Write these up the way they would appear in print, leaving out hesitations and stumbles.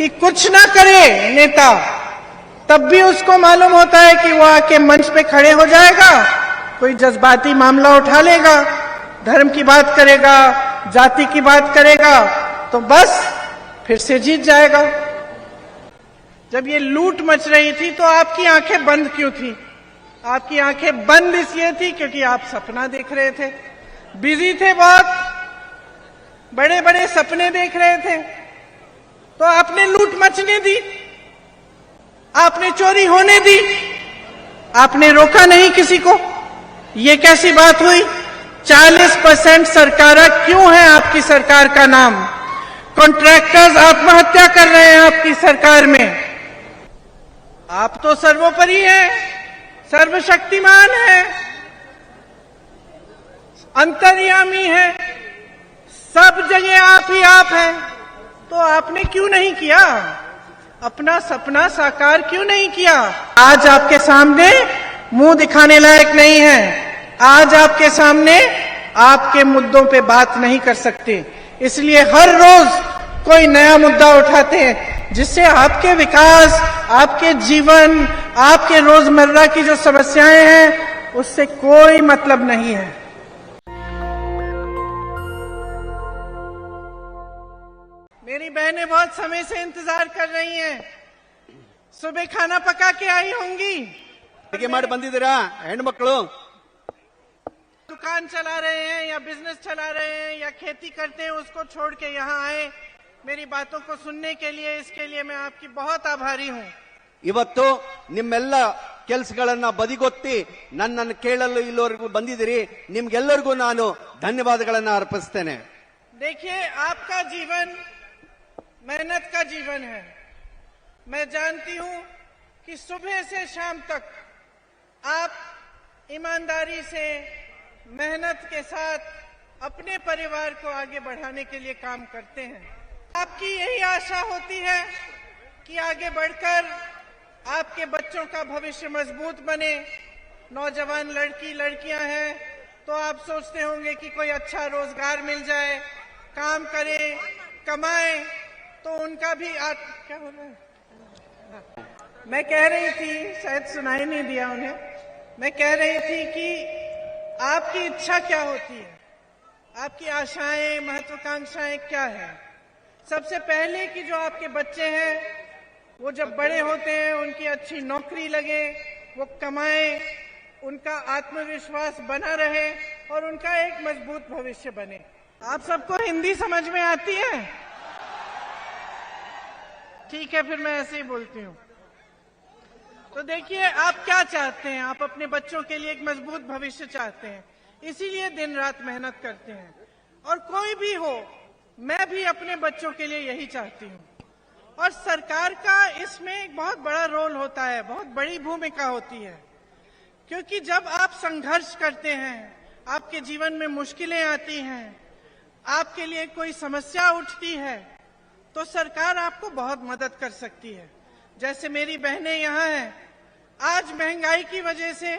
कि कुछ ना करे नेता, तब भी उसको मालूम होता है कि वो आके मंच पे खड़े हो जाएगा, कोई जज्बाती मामला उठा लेगा, धर्म की बात करेगा, जाति की बात करेगा, तो बस फिर से जीत जाएगा। जब ये लूट मच रही थी तो आपकी आंखें बंद क्यों थी? आपकी आंखें बंद इसलिए थी क्योंकि आप सपना देख रहे थे, बिजी थे, बहुत बड़े बड़े सपने देख रहे थे, तो आपने लूट मचने दी, आपने चोरी होने दी, आपने रोका नहीं किसी को। ये कैसी बात हुई? 40% सरकारा क्यों है आपकी सरकार का नाम? कॉन्ट्रैक्टर्स आत्महत्या कर रहे हैं आपकी सरकार में। आप तो सर्वोपरि हैं, सर्वशक्तिमान है, अंतर्यामी है, सब जगह आप ही आप हैं, तो आपने क्यों नहीं किया? अपना सपना साकार क्यों नहीं किया? आज आपके सामने मुंह दिखाने लायक नहीं है, आज आपके सामने आपके मुद्दों पे बात नहीं कर सकते, इसलिए हर रोज कोई नया मुद्दा उठाते हैं जिससे आपके विकास, आपके जीवन, आपके रोजमर्रा की जो समस्याएं हैं उससे कोई मतलब नहीं है। मेरी बहनें बहुत समय से इंतजार कर रही हैं, सुबह खाना पका के आई होंगी, बंदिದ್ದೀರಾ ಹೆಣ್ಮಕ್ಳು दुकान चला रहे हैं या बिजनेस चला रहे हैं या खेती करते हैं, उसको छोड़ के यहाँ आए मेरी बातों को सुनने के लिए। इसके लिए मैं आपकी बहुत आभारी हूँ। ಇವತ್ತು ನಿಮ್ಮೆಲ್ಲ ಕೆಲಸಗಳನ್ನ ಬದಿಗೊತ್ತಿ ನನ್ನನ್ನು ಕೇಳಲು ಇಲ್ಲಿವರೆಗೂ ಬಂದಿದ್ದೀರಿ, ನಿಮ್ಗೆಲ್ಲರಿಗೂ ನಾನು ಧನ್ಯವಾದಗಳನ್ನು ಅರ್ಪಿಸ್ತೇನೆ। देखिए, आपका जीवन मेहनत का जीवन है। मैं जानती हूँ कि सुबह से शाम तक आप ईमानदारी से, मेहनत के साथ अपने परिवार को आगे बढ़ाने के लिए काम करते हैं। आपकी यही आशा होती है कि आगे बढ़कर आपके बच्चों का भविष्य मजबूत बने। नौजवान लड़की लड़कियां हैं तो आप सोचते होंगे कि कोई अच्छा रोजगार मिल जाए, काम करे, कमाए, तो उनका भी क्या हो रहा है? मैं कह रही थी, शायद सुनाई नहीं दिया उन्हें, मैं कह रही थी कि आपकी इच्छा क्या होती है, आपकी आशाएं, महत्वाकांक्षाएं क्या है? सबसे पहले कि जो आपके बच्चे हैं वो जब बड़े होते हैं उनकी अच्छी नौकरी लगे, वो कमाएं, उनका आत्मविश्वास बना रहे और उनका एक मजबूत भविष्य बने। आप सबको हिंदी समझ में आती है? ठीक है, फिर मैं ऐसे ही बोलती हूँ। तो देखिए, आप क्या चाहते हैं? आप अपने बच्चों के लिए एक मजबूत भविष्य चाहते हैं, इसीलिए दिन रात मेहनत करते हैं। और कोई भी हो, मैं भी अपने बच्चों के लिए यही चाहती हूँ। और सरकार का इसमें एक बहुत बड़ा रोल होता है, बहुत बड़ी भूमिका होती है, क्योंकि जब आप संघर्ष करते हैं, आपके जीवन में मुश्किलें आती हैं, आपके लिए कोई समस्या उठती है, तो सरकार आपको बहुत मदद कर सकती है। जैसे मेरी बहनें यहाँ हैं, आज महंगाई की वजह से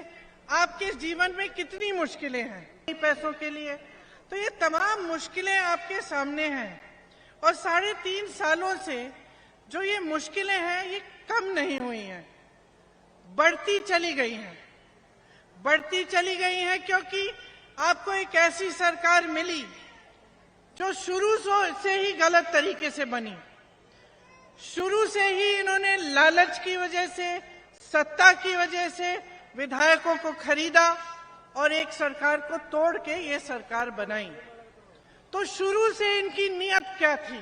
आपके जीवन में कितनी मुश्किलें हैं पैसों के लिए, तो ये तमाम मुश्किलें आपके सामने हैं। और 3.5 सालों से जो ये मुश्किलें हैं ये कम नहीं हुई हैं, बढ़ती चली गई हैं, बढ़ती चली गई हैं, क्योंकि आपको एक ऐसी सरकार मिली जो शुरू से ही गलत तरीके से बनी। शुरू से ही इन्होंने लालच की वजह से, सत्ता की वजह से विधायकों को खरीदा और एक सरकार को तोड़ के ये सरकार बनाई। तो शुरू से इनकी नीयत क्या थी?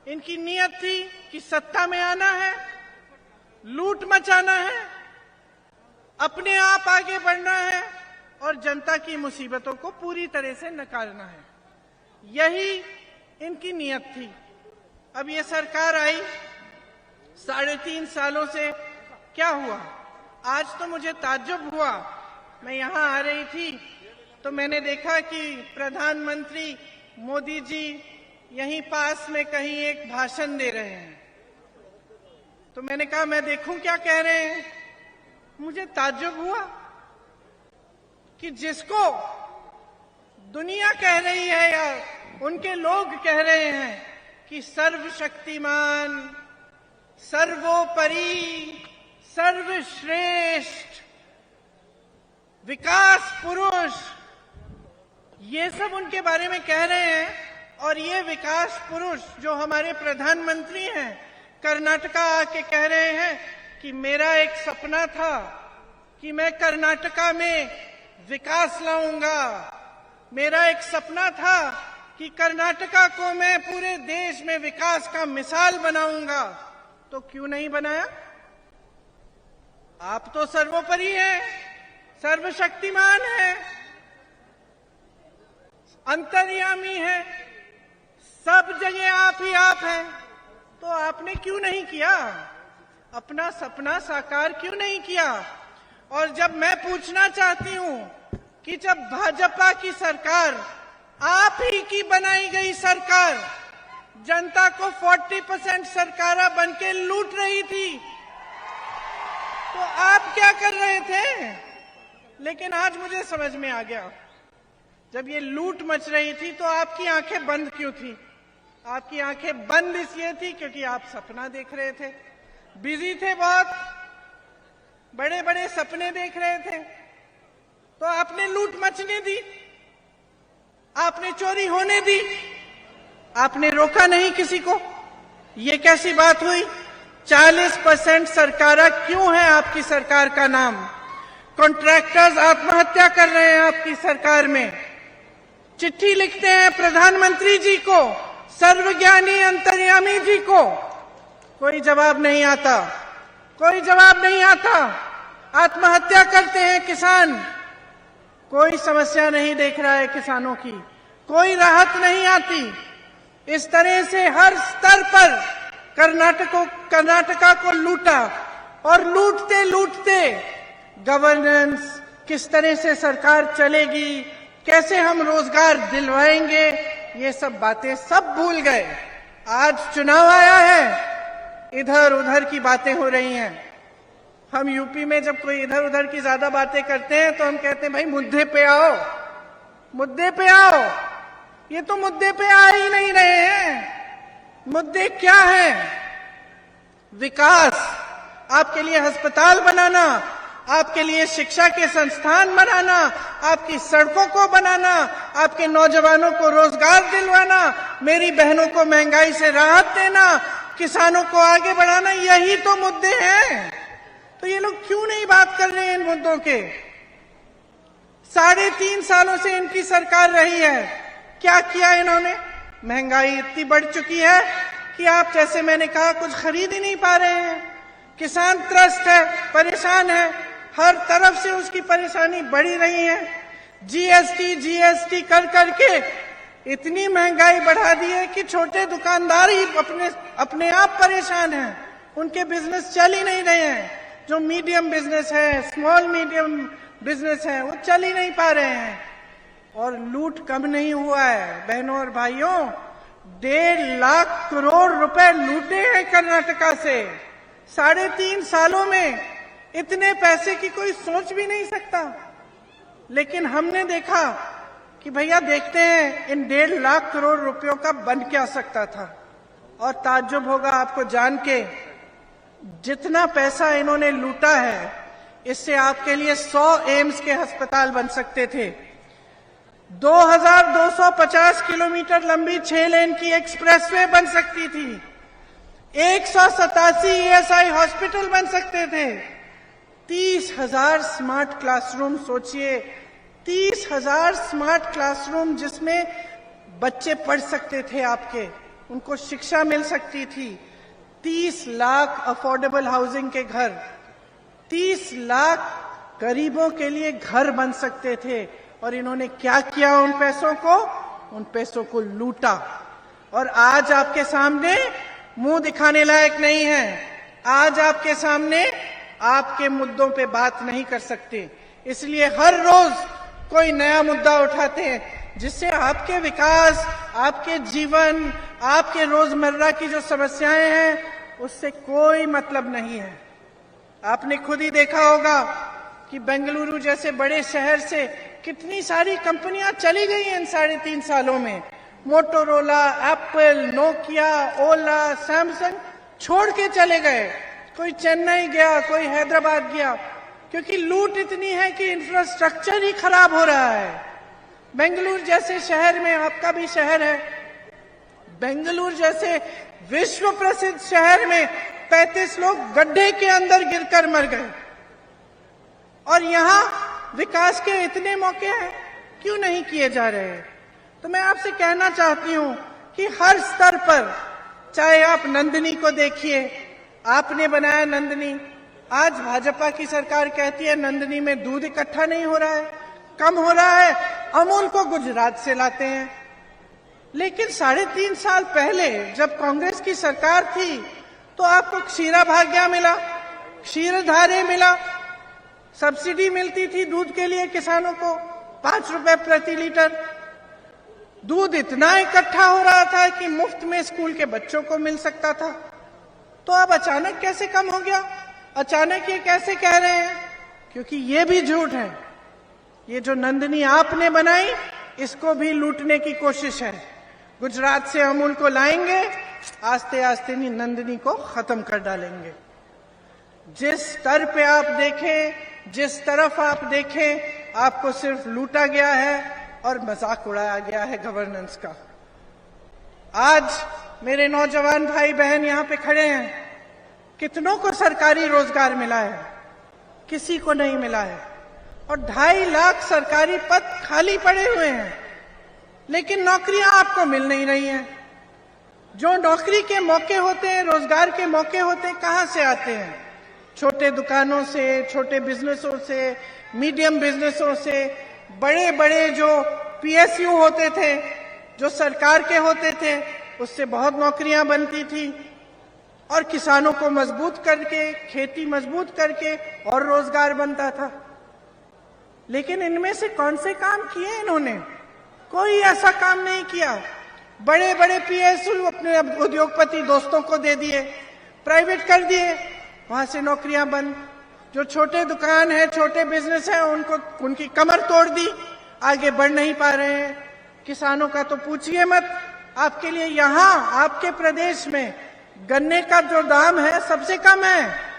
इनकी नीयत थी कि सत्ता में आना है, लूट मचाना है, अपने आप आगे बढ़ना है और जनता की मुसीबतों को पूरी तरह से नकारना है। यही इनकी नीयत थी। अब ये सरकार आई, 3.5 सालों से क्या हुआ? आज तो मुझे ताज्जुब हुआ, मैं यहाँ आ रही थी तो मैंने देखा कि प्रधानमंत्री मोदी जी यहीं पास में कहीं एक भाषण दे रहे हैं। तो मैंने कहा मैं देखूं क्या कह रहे हैं। मुझे ताज्जुब हुआ कि जिसको दुनिया कह रही है या उनके लोग कह रहे हैं कि सर्वशक्तिमान, सर्वोपरि, सर्वश्रेष्ठ, विकास पुरुष, ये सब उनके बारे में कह रहे हैं। और ये विकास पुरुष जो हमारे प्रधानमंत्री हैं, कर्नाटका आके कह रहे हैं कि मेरा एक सपना था कि मैं कर्नाटका में विकास लाऊंगा, मेरा एक सपना था कि कर्नाटका को मैं पूरे देश में विकास का मिसाल बनाऊंगा। तो क्यों नहीं बनाया? आप तो सर्वोपरि हैं, सर्वशक्तिमान हैं, अंतर्यामी हैं, सब जगह आप ही आप हैं। तो आपने क्यों नहीं किया? अपना सपना साकार क्यों नहीं किया? और जब मैं पूछना चाहती हूं कि जब भाजपा की सरकार, आप ही की बनाई गई सरकार, जनता को 40% सरकारा बनके लूट रही थी, तो आप क्या कर रहे थे? लेकिन आज मुझे समझ में आ गया, जब ये लूट मच रही थी तो आपकी आंखें बंद क्यों थी? आपकी आंखें बंद इसलिए थी क्योंकि आप सपना देख रहे थे, बिजी थे, बहुत बड़े बड़े सपने देख रहे थे। तो आपने लूट मचने दी, आपने चोरी होने दी, आपने रोका नहीं किसी को। ये कैसी बात हुई? 40% सरकारा क्यों है आपकी सरकार का नाम? कॉन्ट्रैक्टर्स आत्महत्या कर रहे हैं आपकी सरकार में, चिट्ठी लिखते हैं प्रधानमंत्री जी को, सर्वज्ञानी अंतर्यामी जी को, कोई जवाब नहीं आता, कोई जवाब नहीं आता। आत्महत्या करते हैं किसान, कोई समस्या नहीं देख रहा है किसानों की, कोई राहत नहीं आती। इस तरह से हर स्तर पर कर्नाटका को लूटा, और लूटते लूटते गवर्नेंस, किस तरह से सरकार चलेगी, कैसे हम रोजगार दिलवाएंगे, ये सब बातें सब भूल गए। आज चुनाव आया है, इधर उधर की बातें हो रही हैं। हम यूपी में जब कोई इधर उधर की ज्यादा बातें करते हैं तो हम कहते हैं भाई मुद्दे पे आओ, मुद्दे पे आओ। ये तो मुद्दे पे आ ही नहीं रहे हैं। मुद्दे क्या हैं? विकास, आपके लिए अस्पताल बनाना, आपके लिए शिक्षा के संस्थान बनाना, आपकी सड़कों को बनाना, आपके नौजवानों को रोजगार दिलवाना, मेरी बहनों को महंगाई से राहत देना, किसानों को आगे बढ़ाना, यही तो मुद्दे हैं। तो ये लोग क्यों नहीं बात कर रहे हैं इन मुद्दों के? 3.5 सालों से इनकी सरकार रही है, क्या किया इन्होंने? महंगाई इतनी बढ़ चुकी है कि आप, जैसे मैंने कहा, कुछ खरीद ही नहीं पा रहे हैं। किसान त्रस्त है, परेशान है, हर तरफ से उसकी परेशानी बढ़ी रही है। जीएसटी कर करके इतनी महंगाई बढ़ा दी है कि छोटे दुकानदार ही अपने आप परेशान हैं, उनके बिजनेस चल ही नहीं रहे हैं। जो मीडियम बिजनेस है, स्मॉल मीडियम बिजनेस है, वो चल ही नहीं पा रहे हैं। और लूट कम नहीं हुआ है बहनों और भाइयों, 1.5 लाख करोड़ रुपए लूटे हैं कर्नाटका से। 3.5 सालों में इतने पैसे की कोई सोच भी नहीं सकता। लेकिन हमने देखा कि भैया देखते हैं इन 1.5 लाख करोड़ रुपयों का बन क्या सकता था। और ताज्जुब होगा आपको जान के, जितना पैसा इन्होंने लूटा है, इससे आपके लिए 100 एम्स के अस्पताल बन सकते थे। 2250 किलोमीटर लंबी 6 लेन की एक्सप्रेसवे बन सकती थी। 187 ईएसआई हॉस्पिटल बन सकते थे। 30,000 स्मार्ट क्लासरूम, सोचिए 30,000 स्मार्ट क्लासरूम जिसमें बच्चे पढ़ सकते थे आपके, उनको शिक्षा मिल सकती थी। 30 लाख अफोर्डेबल हाउसिंग के घर, 30 लाख गरीबों के लिए घर बन सकते थे। और इन्होंने क्या किया? उन पैसों को लूटा। और आज आपके सामने मुंह दिखाने लायक नहीं है। आज आपके सामने आपके मुद्दों पे बात नहीं कर सकते, इसलिए हर रोज कोई नया मुद्दा उठाते हैं जिससे आपके विकास, आपके जीवन, आपके रोजमर्रा की जो समस्याएं हैं उससे कोई मतलब नहीं है। आपने खुद ही देखा होगा कि बेंगलुरु जैसे बड़े शहर से कितनी सारी कंपनियां चली गई हैं इन 3.5 सालों में। मोटोरोला, एप्पल, नोकिया, ओला, सैमसंग, छोड़ के चले गए। कोई चेन्नई गया, कोई हैदराबाद गया, क्योंकि लूट इतनी है कि इंफ्रास्ट्रक्चर ही खराब हो रहा है। बेंगलुरु जैसे शहर में, आपका भी शहर है, बेंगलुरु जैसे विश्व प्रसिद्ध शहर में 35 लोग गड्ढे के अंदर गिरकर मर गए। और यहां विकास के इतने मौके हैं, क्यों नहीं किए जा रहे? तो मैं आपसे कहना चाहती हूं कि हर स्तर पर, चाहे आप नंदिनी को देखिए, आपने बनाया नंदिनी, आज भाजपा की सरकार कहती है नंदिनी में दूध इकट्ठा नहीं हो रहा है, कम हो रहा है, अमूल को गुजरात से लाते हैं। लेकिन 3.5 साल पहले जब कांग्रेस की सरकार थी तो आपको क्षीरा भाग्य मिला, क्षीरधारे मिला, सब्सिडी मिलती थी दूध के लिए किसानों को 5 रुपए प्रति लीटर। दूध इतना इकट्ठा हो रहा था कि मुफ्त में स्कूल के बच्चों को मिल सकता था। तो अब अचानक कैसे कम हो गया? अचानक ये कैसे कह रहे हैं? क्योंकि ये भी झूठ है। ये जो नंदिनी आपने बनाई, इसको भी लूटने की कोशिश है। गुजरात से अमूल को लाएंगे, आस्ते आस्ते नंदिनी को खत्म कर डालेंगे। जिस स्तर पे आप देखें, जिस तरफ आप देखें, आपको सिर्फ लूटा गया है और मजाक उड़ाया गया है गवर्नेंस का। आज मेरे नौजवान भाई बहन यहां पे खड़े हैं, कितनों को सरकारी रोजगार मिला है? किसी को नहीं मिला है। और 2.5 लाख सरकारी पद खाली पड़े हुए हैं, लेकिन नौकरियां आपको मिल नहीं रही हैं। जो नौकरी के मौके होते हैं, रोजगार के मौके होते हैं, कहां से आते हैं? छोटे दुकानों से, छोटे बिजनेसों से, मीडियम बिजनेसों से, बड़े बड़े जो PSU होते थे, जो सरकार के होते थे, उससे बहुत नौकरियां बनती थी। और किसानों को मजबूत करके, खेती मजबूत करके और रोजगार बनता था। लेकिन इनमें से कौन से काम किए इन्होंने? कोई ऐसा काम नहीं किया। बड़े बड़े PSU अपने उद्योगपति दोस्तों को दे दिए, प्राइवेट कर दिए, वहां से नौकरियां बंद। जो छोटे दुकान है, छोटे बिजनेस है, उनको उनकी कमर तोड़ दी, आगे बढ़ नहीं पा रहे हैं। किसानों का तो पूछिए मत। आपके लिए यहां आपके प्रदेश में गन्ने का जो दाम है सबसे कम है।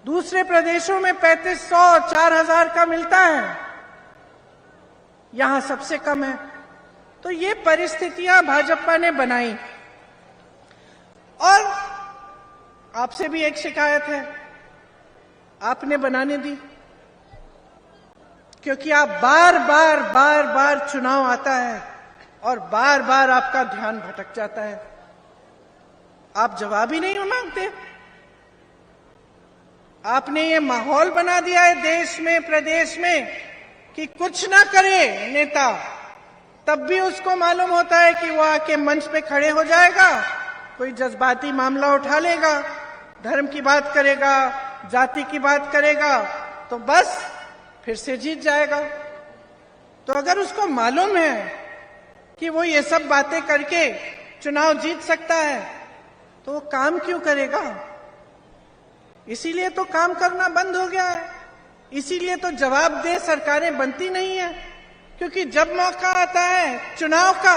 दूसरे प्रदेशों में 3500, 4000 का मिलता है, यहां सबसे कम है। तो ये परिस्थितियां भाजपा ने बनाई। और आपसे भी एक शिकायत है, आपने बनाने दी, क्योंकि आप बार बार चुनाव आता है और बार बार आपका ध्यान भटक जाता है। आप जवाब ही नहीं मांगते। आपने ये माहौल बना दिया है देश में, प्रदेश में, कि कुछ ना करे नेता, तब भी उसको मालूम होता है कि वो आके मंच पे खड़े हो जाएगा, कोई जज्बाती मामला उठा लेगा, धर्म की बात करेगा, जाति की बात करेगा, तो बस फिर से जीत जाएगा। तो अगर उसको मालूम है कि वो ये सब बातें करके चुनाव जीत सकता है, तो वो काम क्यों करेगा? इसीलिए तो काम करना बंद हो गया है। इसीलिए तो जवाबदेह सरकारें बनती नहीं है, क्योंकि जब मौका आता है चुनाव का,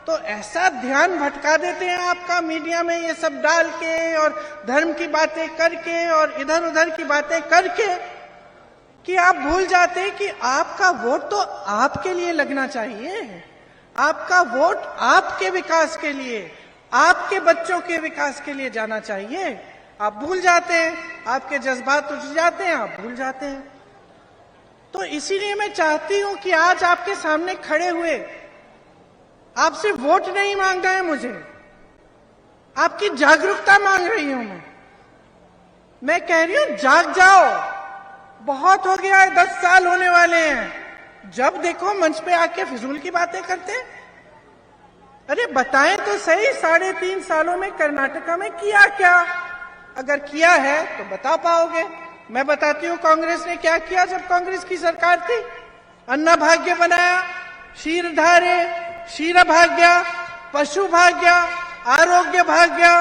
तो ऐसा ध्यान भटका देते हैं आपका मीडिया में ये सब डाल के और धर्म की बातें करके और इधर उधर की बातें करके, कि आप भूल जाते हैं कि आपका वोट तो आपके लिए लगना चाहिए। आपका वोट आपके विकास के लिए, आपके बच्चों के विकास के लिए जाना चाहिए। आप भूल जाते हैं, आपके जज्बात उठ जाते हैं, आप भूल जाते हैं। तो इसीलिए मैं चाहती हूं कि आज आपके सामने खड़े हुए, आपसे वोट नहीं मांगना है मुझे, आपकी जागरूकता मांग रही हूं मैं कह रही हूं जाग जाओ। बहुत हो गया है, 10 साल होने वाले हैं, जब देखो मंच पे आके फिजूल की बातें करते हैं। अरे बताएं तो सही, 3.5 सालों में कर्नाटका में किया क्या? अगर किया है तो बता पाओगे। मैं बताती हूँ कांग्रेस ने क्या किया जब कांग्रेस की सरकार थी। अन्ना भाग्य बनाया, क्षीरधारे, क्षीर भाग्य, पशु भाग्य, आरोग्य भाग्य,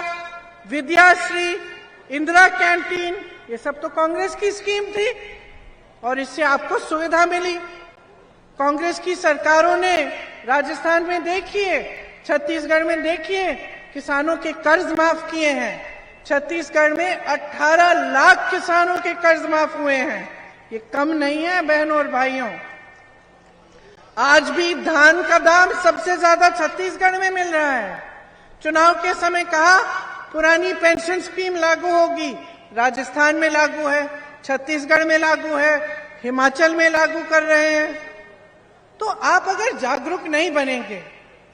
विद्याश्री, इंदिरा कैंटीन, ये सब तो कांग्रेस की स्कीम थी और इससे आपको सुविधा मिली। कांग्रेस की सरकारों ने राजस्थान में देखिए, छत्तीसगढ़ में देखिए, किसानों के कर्ज माफ किए हैं। छत्तीसगढ़ में 18 लाख किसानों के कर्ज माफ हुए हैं। ये कम नहीं है बहनों और भाइयों। आज भी धान का दाम सबसे ज्यादा छत्तीसगढ़ में मिल रहा है। चुनाव के समय कहा पुरानी पेंशन स्कीम लागू होगी, राजस्थान में लागू है, छत्तीसगढ़ में लागू है, हिमाचल में लागू कर रहे हैं। तो आप अगर जागरूक नहीं बनेंगे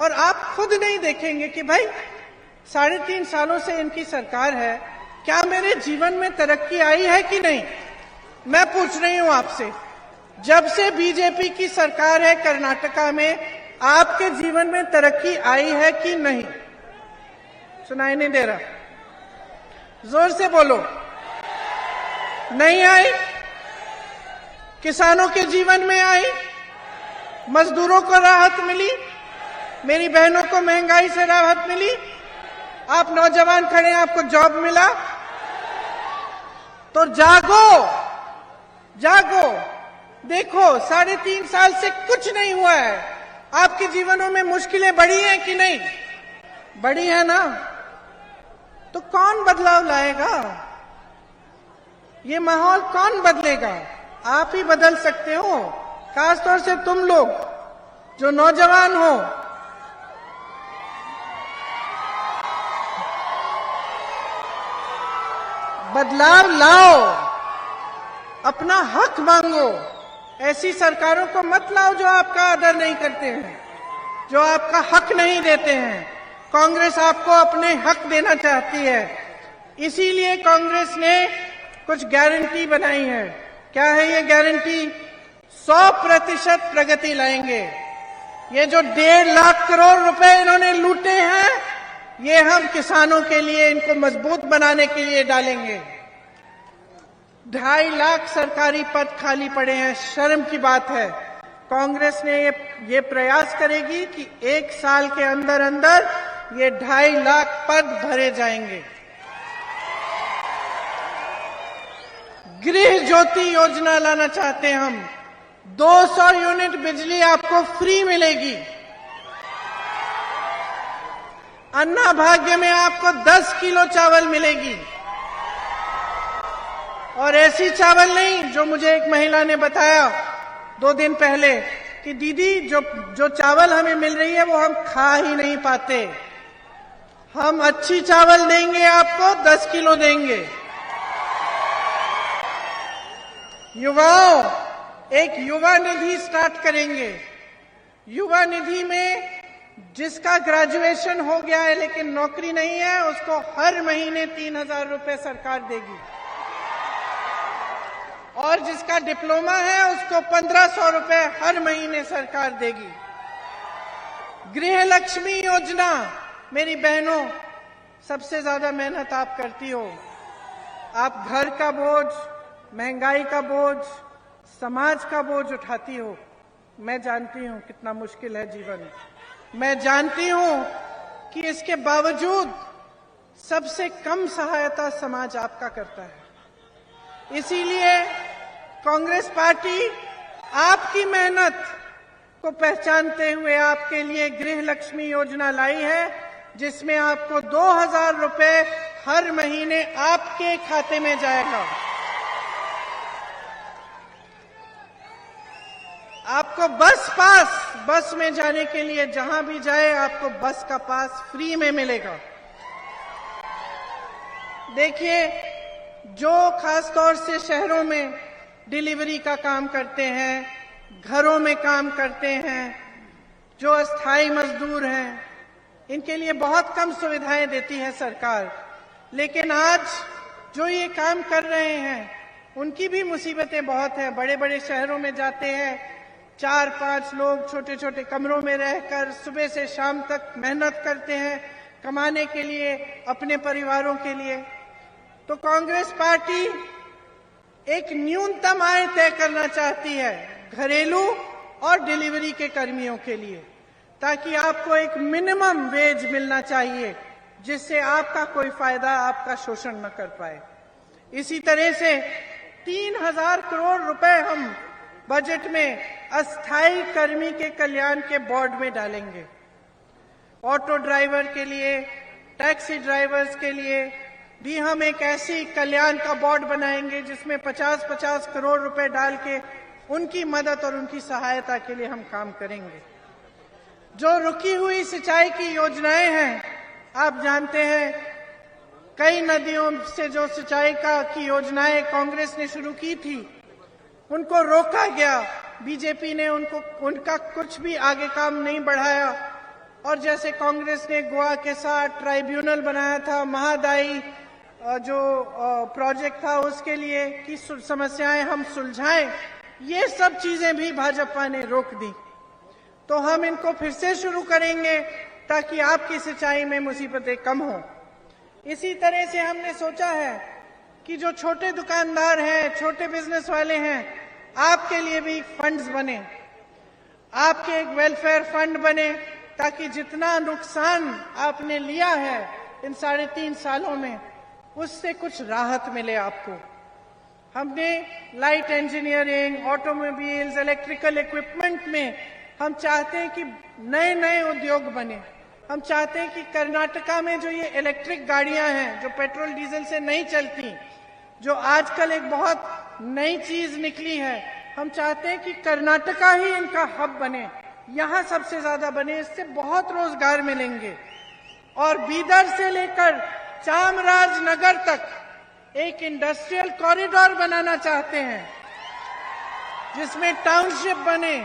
और आप खुद नहीं देखेंगे कि भाई 3.5 सालों से इनकी सरकार है, क्या मेरे जीवन में तरक्की आई है कि नहीं। मैं पूछ रही हूं आपसे, जब से बीजेपी की सरकार है कर्नाटका में, आपके जीवन में तरक्की आई है कि नहीं। सुनाई नहीं दे रहा, जोर से बोलो। नहीं आई? किसानों के जीवन में आई? मजदूरों को राहत मिली? मेरी बहनों को महंगाई से राहत मिली? आप नौजवान खड़े हैं, आपको जॉब मिला? तो जागो, जागो। देखो 3.5 साल से कुछ नहीं हुआ है। आपके जीवनों में मुश्किलें बढ़ी हैं कि नहीं? बढ़ी है ना? तो कौन बदलाव लाएगा? ये माहौल कौन बदलेगा? आप ही बदल सकते हो, खासतौर से तुम लोग जो नौजवान हो। बदलाव लाओ, अपना हक मांगो। ऐसी सरकारों को मत लाओ जो आपका आदर नहीं करते हैं, जो आपका हक नहीं देते हैं। कांग्रेस आपको अपने हक देना चाहती है, इसीलिए कांग्रेस ने कुछ गारंटी बनाई है। क्या है ये गारंटी? 100% प्रगति लाएंगे। ये जो 1.5 लाख करोड़ रुपए इन्होंने लूटे हैं, ये हम किसानों के लिए, इनको मजबूत बनाने के लिए डालेंगे। 2.5 लाख सरकारी पद खाली पड़े हैं, शर्म की बात है। कांग्रेस ने ये प्रयास करेगी कि 1 साल के अंदर अंदर ये 2.5 लाख पद भरे जाएंगे। गृह ज्योति योजना लाना चाहते हैं हम। 200 यूनिट बिजली आपको फ्री मिलेगी। अन्ना भाग्य में आपको 10 किलो चावल मिलेगी। और ऐसी चावल नहीं जो मुझे एक महिला ने बताया 2 दिन पहले कि दीदी जो चावल हमें मिल रही है वो हम खा ही नहीं पाते। हम अच्छी चावल देंगे, आपको 10 किलो देंगे। युवाओं, एक युवा निधि स्टार्ट करेंगे। युवा निधि में जिसका ग्रेजुएशन हो गया है लेकिन नौकरी नहीं है, उसको हर महीने 3,000 रुपए सरकार देगी। और जिसका डिप्लोमा है उसको 1,500 रुपए हर महीने सरकार देगी। गृह लक्ष्मी योजना, मेरी बहनों, सबसे ज्यादा मेहनत आप करती हो। आप घर का बोझ, महंगाई का बोझ, समाज का बोझ उठाती हो। मैं जानती हूं कितना मुश्किल है जीवन। मैं जानती हूं कि इसके बावजूद सबसे कम सहायता समाज आपका करता है। इसीलिए कांग्रेस पार्टी आपकी मेहनत को पहचानते हुए आपके लिए गृह लक्ष्मी योजना लाई है, जिसमें आपको 2,000 रुपए हर महीने आपके खाते में जाएगा। आपको बस में जाने के लिए जहां भी जाए आपको बस का पास फ्री में मिलेगा। देखिए, जो खासतौर से शहरों में डिलीवरी का काम करते हैं, घरों में काम करते हैं, जो अस्थाई मजदूर हैं, इनके लिए बहुत कम सुविधाएं देती है सरकार। लेकिन आज जो ये काम कर रहे हैं उनकी भी मुसीबतें बहुत हैं। बड़े बड़े शहरों में जाते हैं, 4-5 लोग छोटे छोटे कमरों में रहकर सुबह से शाम तक मेहनत करते हैं कमाने के लिए, अपने परिवारों के लिए। तो कांग्रेस पार्टी एक न्यूनतम आय तय करना चाहती है घरेलू और डिलीवरी के कर्मियों के लिए, ताकि आपको एक मिनिमम वेज मिलना चाहिए, जिससे आपका कोई फायदा, आपका शोषण न कर पाए। इसी तरह से 3,000 करोड़ रुपए हम बजट में अस्थाई कर्मी के कल्याण के बोर्ड में डालेंगे। ऑटो ड्राइवर के लिए, टैक्सी ड्राइवर्स के लिए भी हम एक ऐसी कल्याण का बोर्ड बनाएंगे जिसमें 50-50 करोड़ रुपए डाल के उनकी मदद और उनकी सहायता के लिए हम काम करेंगे। जो रुकी हुई सिंचाई की योजनाएं हैं, आप जानते हैं कई नदियों से जो सिंचाई की योजनाएं कांग्रेस ने शुरू की थी, उनको रोका गया। बीजेपी ने उनका कुछ भी आगे काम नहीं बढ़ाया। और जैसे कांग्रेस ने गोवा के साथ ट्राइब्यूनल बनाया था, महादाई जो प्रोजेक्ट था उसके लिए कि समस्याएं हम सुलझाएं, ये सब चीजें भी भाजपा ने रोक दी। तो हम इनको फिर से शुरू करेंगे ताकि आपकी सिंचाई में मुसीबतें कम हो। इसी तरह से हमने सोचा है कि जो छोटे दुकानदार हैं, छोटे बिजनेस वाले हैं, आपके लिए भी फंड्स बने, आपके एक वेलफेयर फंड बने, ताकि जितना नुकसान आपने लिया है इन 3.5 सालों में, उससे कुछ राहत मिले आपको। हमने light engineering, automobiles, electrical equipment में हम चाहते हैं कि नए नए उद्योग बने। हम चाहते हैं कि कर्नाटका में जो ये इलेक्ट्रिक गाड़ियां हैं, जो पेट्रोल डीजल से नहीं चलती, जो आजकल एक बहुत नई चीज निकली है, हम चाहते हैं कि कर्नाटका ही इनका हब बने, यहाँ सबसे ज्यादा बने। इससे बहुत रोजगार मिलेंगे। और बीदर से लेकर चामराजनगर तक एक इंडस्ट्रियल कॉरिडोर बनाना चाहते हैं जिसमें टाउनशिप बने।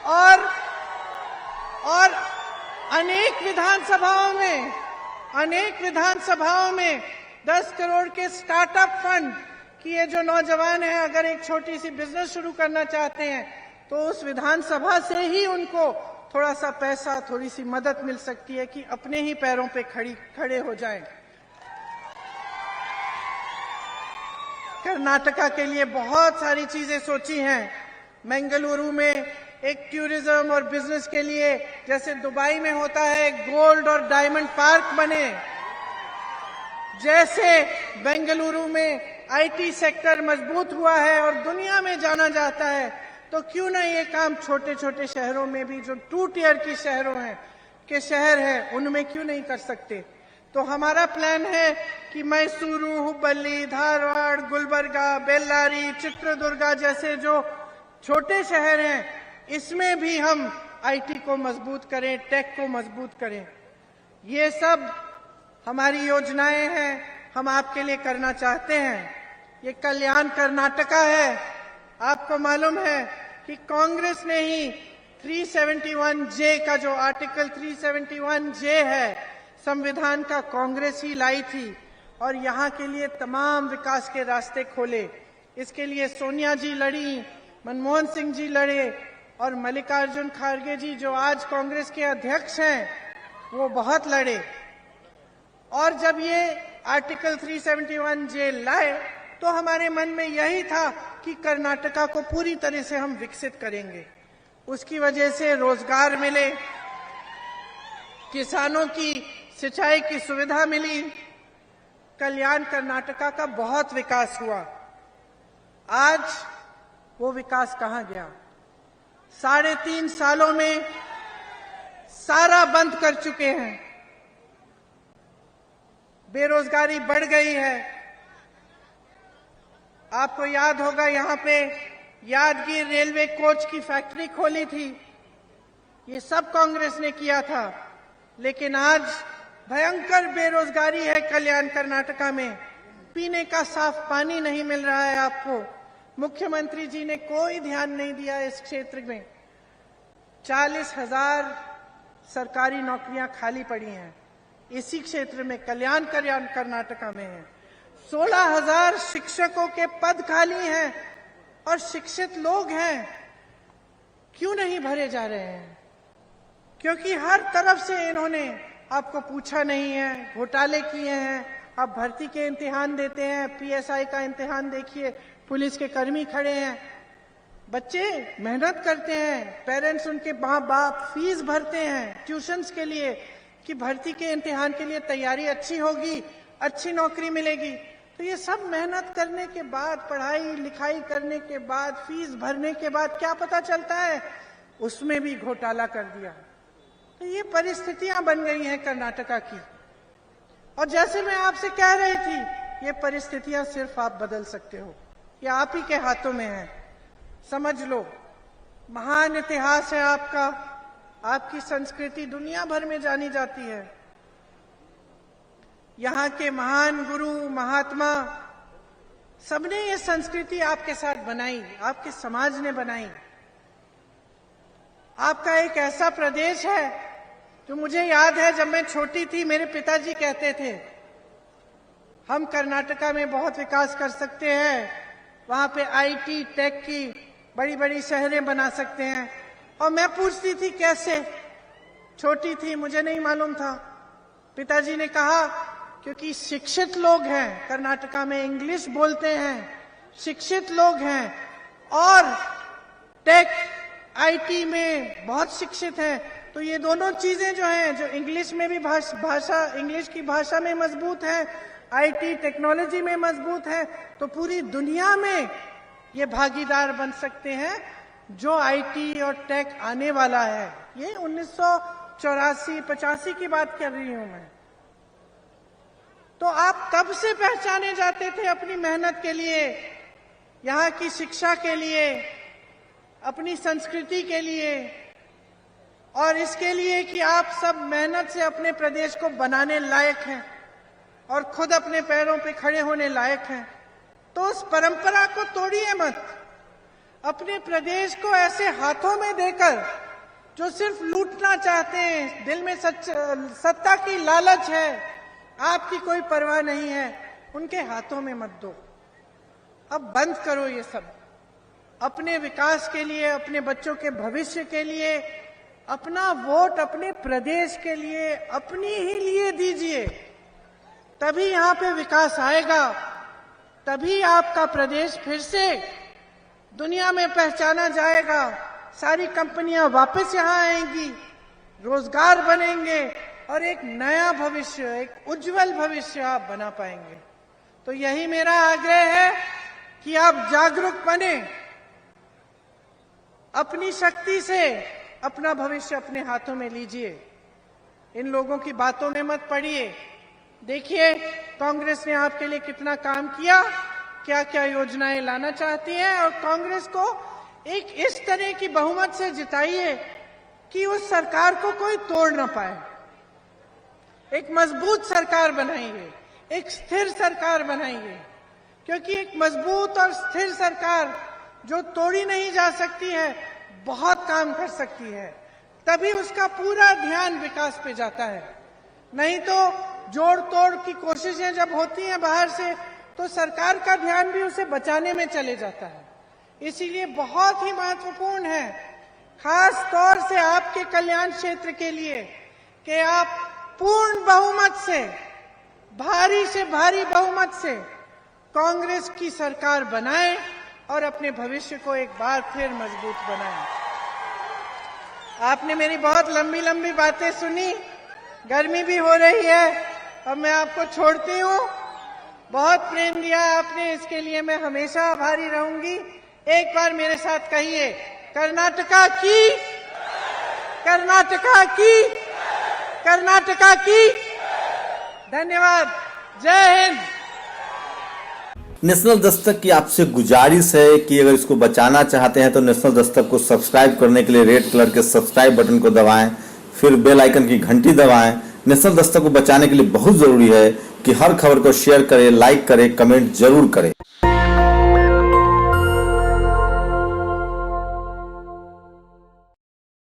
और अनेक विधानसभाओं में 10 करोड़ के स्टार्टअप फंड कि ये जो नौजवान हैं अगर एक छोटी सी बिजनेस शुरू करना चाहते हैं तो उस विधानसभा से ही उनको थोड़ा सा पैसा, थोड़ी सी मदद मिल सकती है कि अपने ही पैरों पे खड़े हो जाएं। कर्नाटका के लिए बहुत सारी चीजें सोची हैं। बेंगलुरु में एक टूरिज्म और बिजनेस के लिए, जैसे दुबई में होता है, गोल्ड और डायमंड पार्क बने। जैसे बेंगलुरु में आईटी सेक्टर मजबूत हुआ है और दुनिया में जाना जाता है, तो क्यों ना ये काम छोटे छोटे शहरों में भी, जो 2 टियर की शहर हैं, उनमें क्यों नहीं कर सकते। तो हमारा प्लान है कि मैसूरू, हुबली, धारवाड़, गुलबर्गा, बेल्लारी, चित्रदुर्गा जैसे जो छोटे शहर हैं, इसमें भी हम आईटी को मजबूत करें, टेक को मजबूत करें। ये सब हमारी योजनाएं हैं, हम आपके लिए करना चाहते हैं। ये कल्याण कर्नाटका है। आपको मालूम है कि कांग्रेस ने ही 371J का जो आर्टिकल 371J है संविधान का, कांग्रेस ही लाई थी और यहाँ के लिए तमाम विकास के रास्ते खोले। इसके लिए सोनिया जी लड़ी, मनमोहन सिंह जी लड़े और मल्लिकार्जुन खड़गे जी जो आज कांग्रेस के अध्यक्ष हैं, वो बहुत लड़े। और जब ये आर्टिकल 371J लाए तो हमारे मन में यही था कि कर्नाटका को पूरी तरह से हम विकसित करेंगे। उसकी वजह से रोजगार मिले, किसानों की सिंचाई की सुविधा मिली, कल्याण कर्नाटका का बहुत विकास हुआ। आज वो विकास कहां गया? 3.5 सालों में सारा बंद कर चुके हैं। बेरोजगारी बढ़ गई है। आपको याद होगा यहाँ पे यादगीर रेलवे कोच की फैक्ट्री खोली थी। ये सब कांग्रेस ने किया था। लेकिन आज भयंकर बेरोजगारी है कल्याण कर्नाटका में। पीने का साफ पानी नहीं मिल रहा है आपको। मुख्यमंत्री जी ने कोई ध्यान नहीं दिया इस क्षेत्र में। 40,000 सरकारी नौकरियां खाली पड़ी हैं इसी क्षेत्र में, कल्याण कर्नाटका में है। 16,000 शिक्षकों के पद खाली हैं और शिक्षित लोग हैं, क्यों नहीं भरे जा रहे हैं? क्योंकि हर तरफ से इन्होंने आपको पूछा नहीं है, घोटाले किए हैं। आप भर्ती के इम्तिहान देते हैं, पीएसआई का इम्तिहान देखिए, पुलिस के कर्मी खड़े हैं, बच्चे मेहनत करते हैं, पेरेंट्स उनके माँ बाप फीस भरते हैं ट्यूशंस के लिए कि भर्ती के इम्तिहान के लिए तैयारी अच्छी होगी, अच्छी नौकरी मिलेगी। तो ये सब मेहनत करने के बाद, पढ़ाई लिखाई करने के बाद, फीस भरने के बाद क्या पता चलता है उसमें भी घोटाला कर दिया। तो ये परिस्थितियां बन गई हैं कर्नाटका की। और जैसे मैं आपसे कह रही थी, ये परिस्थितियां सिर्फ आप बदल सकते हो, ये आप ही के हाथों में है। समझ लो, महान इतिहास है आपका, आपकी संस्कृति दुनिया भर में जानी जाती है। यहाँ के महान गुरु महात्मा सबने ये संस्कृति आपके साथ बनाई, आपके समाज ने बनाई। आपका एक ऐसा प्रदेश है जो मुझे याद है, जब मैं छोटी थी मेरे पिताजी कहते थे हम कर्नाटका में बहुत विकास कर सकते हैं, वहां पे आईटी टेक की बड़ी बड़ी शहरें बना सकते हैं। और मैं पूछती थी कैसे, छोटी थी मुझे नहीं मालूम था। पिताजी ने कहा क्योंकि शिक्षित लोग हैं, कर्नाटका में इंग्लिश बोलते हैं, शिक्षित लोग हैं और टेक आईटी में बहुत शिक्षित हैं। तो ये दोनों चीजें जो हैं, जो इंग्लिश में भी भाषा इंग्लिश की भाषा में मजबूत है, आईटी टेक्नोलॉजी में मजबूत है, तो पूरी दुनिया में ये भागीदार बन सकते हैं जो आईटी और टेक आने वाला है। ये 1984-85 की बात कर रही हूं मैं। तो आप तब से पहचाने जाते थे अपनी मेहनत के लिए, यहाँ की शिक्षा के लिए, अपनी संस्कृति के लिए, और इसके लिए कि आप सब मेहनत से अपने प्रदेश को बनाने लायक हैं और खुद अपने पैरों पे खड़े होने लायक हैं। तो उस परंपरा को तोड़िए मत। अपने प्रदेश को ऐसे हाथों में देकर जो सिर्फ लूटना चाहते हैं, दिल में सत्ता की लालच है, आपकी कोई परवाह नहीं है, उनके हाथों में मत दो। अब बंद करो ये सब। अपने विकास के लिए, अपने बच्चों के भविष्य के लिए, अपना वोट अपने प्रदेश के लिए, अपनी ही लिए दीजिए। तभी यहाँ पे विकास आएगा, तभी आपका प्रदेश फिर से दुनिया में पहचाना जाएगा। सारी कंपनियां वापस यहाँ आएंगी, रोजगार बनेंगे और एक नया भविष्य, एक उज्जवल भविष्य आप बना पाएंगे। तो यही मेरा आग्रह है कि आप जागरूक बने, अपनी शक्ति से अपना भविष्य अपने हाथों में लीजिए। इन लोगों की बातों में मत पड़िए। देखिए कांग्रेस ने आपके लिए कितना काम किया, क्या क्या योजनाएं लाना चाहती है, और कांग्रेस को एक इस तरह की बहुमत से जिताइए कि उस सरकार को कोई तोड़ ना पाए। एक मजबूत सरकार बनाइए, एक स्थिर सरकार बनाइए, क्योंकि एक मजबूत और स्थिर सरकार जो तोड़ी नहीं जा सकती है, बहुत काम कर सकती है। तभी उसका पूरा ध्यान विकास पे जाता है। नहीं तो जोड़ तोड़ की कोशिशें जब होती हैं बाहर से, तो सरकार का ध्यान भी उसे बचाने में चले जाता है। इसीलिए बहुत ही महत्वपूर्ण है, खास तौर से आपके कल्याण क्षेत्र के लिए, कि आप पूर्ण बहुमत से, भारी से भारी बहुमत से कांग्रेस की सरकार बनाएं और अपने भविष्य को एक बार फिर मजबूत बनाएं। आपने मेरी बहुत लंबी लंबी बातें सुनी, गर्मी भी हो रही है, अब मैं आपको छोड़ती हूँ। बहुत प्रेम दिया आपने, इसके लिए मैं हमेशा आभारी रहूंगी। एक बार मेरे साथ कहिए, कर्नाटका की, कर्नाटका की, कर्नाटका की। धन्यवाद। जय हिंद। नेशनल दस्तक की आपसे गुजारिश है कि अगर इसको बचाना चाहते हैं तो नेशनल दस्तक को सब्सक्राइब करने के लिए रेड कलर के सब्सक्राइब बटन को दबाएं, फिर बेल आइकन की घंटी दबाएं। नेशनल दस्तक को बचाने के लिए बहुत जरूरी है कि हर खबर को शेयर करें, लाइक करें, कमेंट जरूर करें।